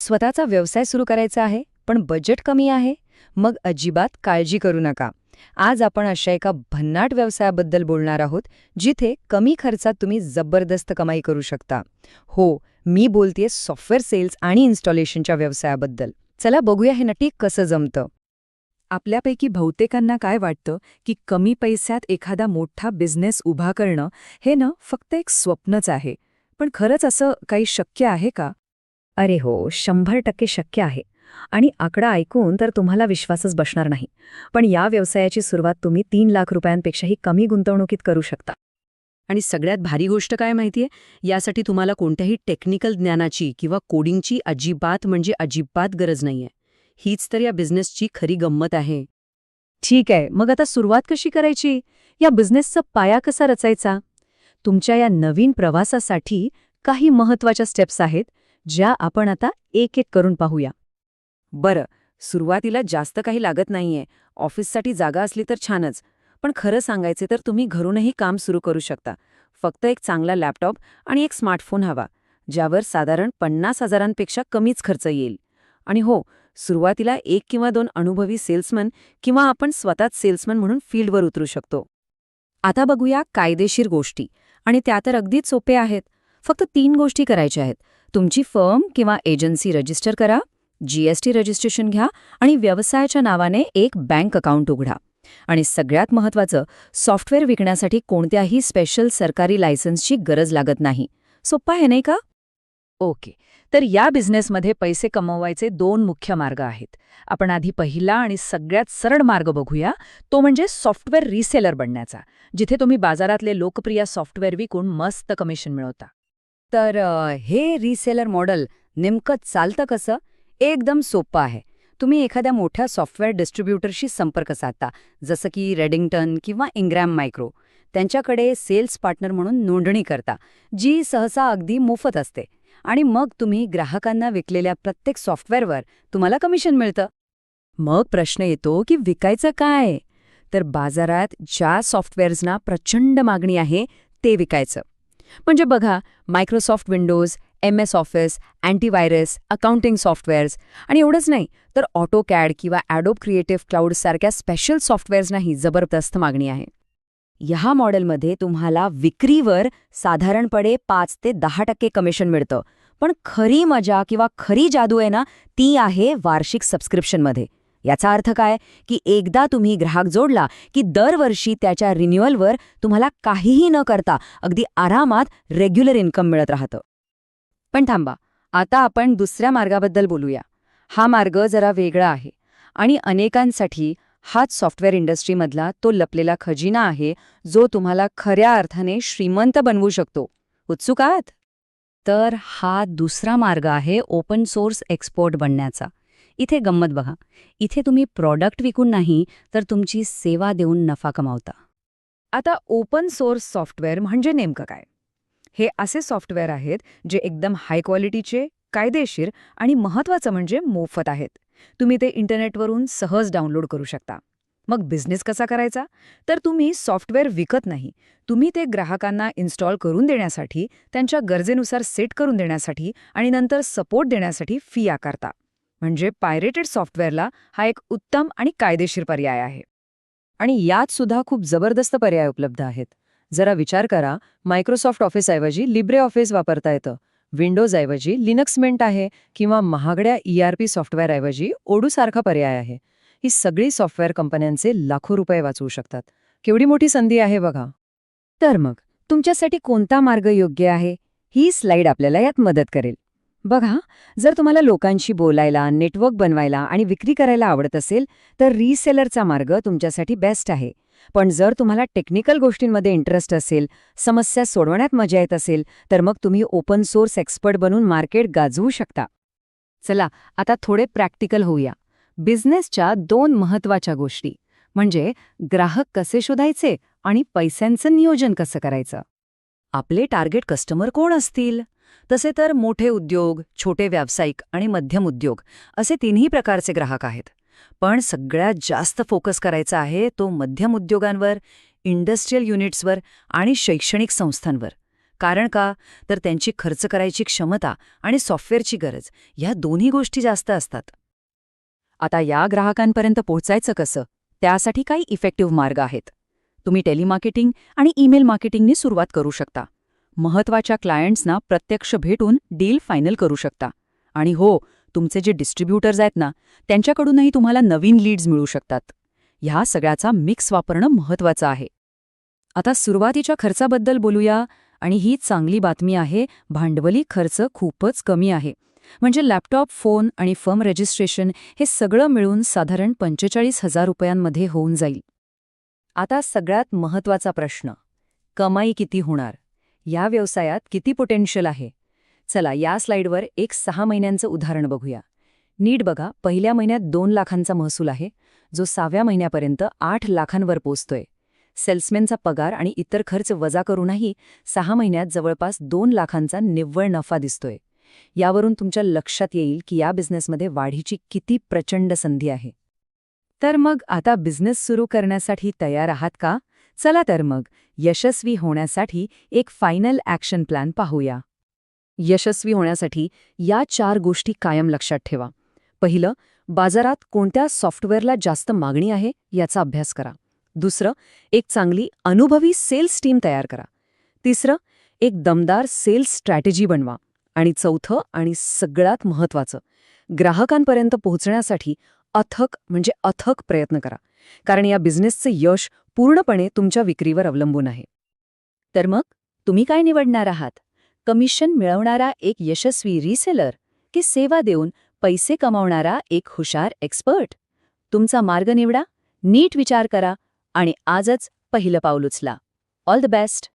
स्वतःचा व्यवसाय सुरू करायचा आहे, पण बजेट कमी आहे? मग अजिबात काळजी करू नका. आज आपण अशा एका भन्नाट व्यवसायाबद्दल बोलणार आहोत, जिथे कमी खर्चात तुम्ही जबरदस्त कमाई करू शकता. हो, मी बोलतेय सॉफ्टवेअर सेल्स आणि इन्स्टॉलेशनच्या व्यवसायाबद्दल. चला बघूया हे नक्की कसं जमतं. आपल्यापैकी बहुतेकांना काय वाटतं की कमी पैशात एखादा मोठा बिझनेस उभा करणं हे फक्त एक स्वप्नच आहे. पण खरंच असं काही शक्य आहे का? अरे हो, 100% शक्य आहे. आणि आकडा ऐकून तर तुम्हाला विश्वासच बसणार नाही. पण या व्यवसायाची सुरुवात तुम्ही 3 लाख रुपयांपेक्षाही कमी गुंतवणुकीत करू शकता. आणि सगळ्यात भारी गोष्ट काय माहितीये, यासाठी तुम्हाला कोणत्याही टेक्निकल ज्ञानाची किंवा कोडिंगची अजिबात गरज नाहीये. हीच तर या बिझनेसची खरी गंमत आहे. ठीक आहे, मग आता सुरुवात कशी करायची? या बिझनेसचा पाया कसा रचायचा? तुमच्या या नवीन प्रवासासाठी काही महत्त्वाच्या स्टेप्स आहेत, ज्या आपण आता एक-एक करून पाहूया. बरं, सुरुवातीला जास्त काही लागत नाहीये. ऑफिससाठी जागा असली तर छानच. पण खरं सांगायचे तर तुम्ही घरूनही काम सुरू करू शकता. फक्त एक चांगला लॅपटॉप आणि एक स्मार्टफोन हवा, ज्यावर साधारण 50,000पेक्षा कमीच खर्च येईल. आणि हो, सुरुवातीला 1 किंवा 2 अनुभवी सेल्समन किंवा आपण स्वतःच सेल्समन म्हणून फील्डवर उतरू शकतो. आता बघूया कायदेशीर गोष्टी, आणि त्या तर अगदीच सोप्या आहेत. फक्त 3 गोष्टी करायच्या आहेत. तुमची फर्म किंवा एजन्सी रजिस्टर करा, जीएसटी रजिस्ट्रेशन घ्या आणि व्यवसायाच्या नावाने एक बँक अकाउंट उघडा. आणि सगळ्यात महत्त्वाचं, सॉफ्टवेअर विकण्यासाठी कोणत्याही स्पेशल सरकारी लायसन्सची गरज लागत नाही. सोप्पं आहे नाही का? ओके, तर या बिझनेसमध्ये पैसे कमवायचे 2 मुख्य मार्ग आहेत. आपण आधी पहिला आणि सगळ्यात सरळ मार्ग बघूया, तो म्हणजे सॉफ्टवेअर रिसेलर बनण्याचा, जिथे तुम्ही बाजारातले लोकप्रिय सॉफ्टवेअर विकून मस्त कमिशन मिळवता. तर हे रिसेलर मॉडेल नेमकं चालतं कसं? एकदम सोपं आहे. तुम्ही एखाद्या मोठ्या सॉफ्टवेअर डिस्ट्रीब्युटरशी संपर्क साधता, जसं की रेडिंग्टन किंवा इंग्रॅम मायक्रो. त्यांच्याकडे सेल्स पार्टनर म्हणून नोंदणी करता, जी सहसा अगदी मोफत असते. आणि मग तुम्ही ग्राहकांना विकलेल्या प्रत्येक सॉफ्टवेअरवर तुम्हाला कमिशन मिळतं. मग प्रश्न येतो की विकायचं काय? तर बाजारात ज्या सॉफ्टवेअर्सना प्रचंड मागणी आहे ते विकायचं. म्हणजे बघा, Microsoft Windows, MS office, antivirus, accounting softwares, आणि एवढंच नाही तर ऑटोकॅड किंवा ॲडोब क्रिएटिव्ह क्लाउड सारख्या स्पेशल सॉफ्टवेअर्सनाही जबरदस्त मागणी आहे. ह्या मॉडेलमध्ये तुम्हाला विक्रीवर साधारणपणे 5 ते 10% कमिशन मिळतं. पण खरी मजा किंवा खरी जादू आहे ना, ती आहे वार्षिक सबस्क्रिप्शनमध्ये. याचा अर्थ काय की एकदा तुम्ही ग्राहक जोडला की दरवर्षी त्याच्या रिन्युअलवर तुम्हाला काहीही न करता अगदी आरामात रेग्युलर इन्कम मिळत राहतं. पण थांबा, आता आपण दुसऱ्या मार्गाबद्दल बोलूया. हा मार्ग जरा वेगळा आहे आणि अनेकांसाठी हाच सॉफ्टवेअर इंडस्ट्रीमधला तो लपलेला खजिना आहे, जो तुम्हाला खऱ्या अर्थाने श्रीमंत बनवू शकतो. उत्सुक आहात? तर हा दुसरा मार्ग आहे ओपन सोर्स एक्सपर्ट बनण्याचा. इथे गंमत बघा. इथे तुम्ही प्रॉडक्ट विकून नाही, तर तुमची सेवा देऊन नफा कमावता. आता ओपन सोर्स सॉफ्टवेअर म्हणजे नेमकं काय? हे असे सॉफ्टवेअर आहेत जे एकदम हाय क्वालिटीचे, कायदेशीर आणि महत्त्वाचं म्हणजे मोफत आहेत. तुम्ही ते इंटरनेटवरून सहज डाउनलोड करू शकता. मग बिझनेस कसा करायचा? तर तुम्ही सॉफ्टवेअर विकत नाही. तुम्ही ते ग्राहकांना इन्स्टॉल करून देण्यासाठी, त्यांच्या गरजेनुसार सेट करून देण्यासाठी आणि नंतर सपोर्ट देण्यासाठी फी आकारता. म्हणजे पायरेटेड सॉफ्टवेअरला हा एक उत्तम आणि कायदेशीर पर्याय आहे. आणि यात सुद्धा खूप जबरदस्त पर्याय उपलब्ध आहेत. जरा विचार करा, मायक्रोसॉफ्ट ऑफिसऐवजी लिब्रे ऑफिस वापरता येतं. विंडोजऐवजी लिनक्स मिंट आहे किंवा महागड्या ERP सॉफ्टवेअरऐवजी ओडूसारखा पर्याय आहे. ही सगळी सॉफ्टवेअर कंपन्यांचे लाखो रुपये वाचवू शकतात. केवढी मोठी संधी आहे बघा. तर मग तुमच्यासाठी कोणता मार्ग योग्य आहे? ही स्लाईड आपल्याला यात मदत करेल. बघा, जर तुम्हाला लोकांशी बोलायला, नेटवर्क बनवायला आणि विक्री करायला आवडत असेल, तर रिसेलरचा मार्ग तुमच्यासाठी बेस्ट आहे. पण जर तुम्हाला टेक्निकल गोष्टींमध्ये इंटरेस्ट असेल, समस्या सोडवण्यात मजा येत असेल, तर मग तुम्ही ओपन सोर्स एक्सपर्ट बनून मार्केट गाजवू शकता. चला, आता थोडे प्रॅक्टिकल होऊया. बिझनेसच्या 2 महत्त्वाच्या गोष्टी म्हणजे ग्राहक कसे शोधायचे आणि पैशांचं नियोजन कसं करायचं. आपले टार्गेट कस्टमर कोण असतील? तसे तर मोठे उद्योग, छोटे व्यावसायिक आणि मध्यम उद्योग असे 3ही प्रकारचे ग्राहक आहेत. पण सगळ्यात जास्त फोकस करायचा आहे तो मध्यम उद्योगांवर, इंडस्ट्रियल युनिट्सवर आणि शैक्षणिक संस्थांवर. कारण का? तर त्यांची खर्च करायची क्षमता आणि सॉफ्टवेअरची गरज ह्या दोन्ही गोष्टी जास्त असतात. आता या ग्राहकांपर्यंत पोहोचायचं कसं? त्यासाठी काही इफेक्टिव्ह मार्ग आहेत. तुम्ही टेलिमार्केटिंग आणि ईमेल मार्केटिंगनी सुरुवात करू शकता. महत्त्वाच्या क्लायंट्सना प्रत्यक्ष भेटून डील फायनल करू शकता. आणि हो, तुमचे जे डिस्ट्रीब्युटर्स आहेत ना, त्यांच्याकडूनही तुम्हाला नवीन लीड्स मिळू शकतात. ह्या सगळ्याचा मिक्स वापरणं महत्त्वाचं आहे. आता सुरुवातीच्या खर्चाबद्दल बोलूया, आणि ही चांगली बातमी आहे, भांडवली खर्च खूपच कमी आहे. म्हणजे लॅपटॉप, फोन आणि फर्म रजिस्ट्रेशन हे सगळं मिळून साधारण 45,000 रुपयांमध्ये होऊन जाईल. आता सगळ्यात महत्त्वाचा प्रश्न, कमाई किती होणार? या व्यवसायात किती पोटेन्शियल आहे? चला या स्लाइडवर एक 6 महिन्यांचं उदाहरण बघूया. नीट बघा, पहिल्या महिन्यात 2 लाखांचा महसूल आहे, जो 6व्या महिन्यापर्यंत 8 लाखांवर पोचतोय. सेल्समॅनचा पगार आणि इतर खर्च वजा करूनही 6 महिन्यात जवळपास 2 लाखांचा निव्वळ नफा दिसतोय. यावरून तुमच्या लक्षात येईल की या बिझनेसमध्ये वाढीची किती प्रचंड संधी आहे. तर मग आता बिझनेस सुरू करण्यासाठी तयार आहात का? चला तर मग यशस्वी होण्यासाठी एक फायनल ॲक्शन प्लॅन पाहूया. यशस्वी होण्यासाठी या 4 गोष्टी कायम लक्षात ठेवा. पहिलं, बाजारात कोणत्या सॉफ्टवेअरला जास्त मागणी आहे याचा अभ्यास करा. दुसरं, एक चांगली अनुभवी सेल्स टीम तयार करा. तिसरं, एक दमदार सेल्स स्ट्रॅटेजी बनवा. आणि चौथं आणि सगळ्यात महत्त्वाचं, ग्राहकांपर्यंत पोहोचण्यासाठी अथक प्रयत्न करा. कारण या बिझनेसचं यश पूर्णपणे तुमच्या विक्रीवर अवलंबून आहे. तर मग तुम्ही काय निवडणार आहात? कमिशन मिळवणारा एक यशस्वी रिसेलर की सेवा देऊन पैसे कमावणारा एक हुशार एक्सपर्ट? तुमचा मार्ग निवडा, नीट विचार करा आणि आजच पहिलं पाऊल उचला. All the best.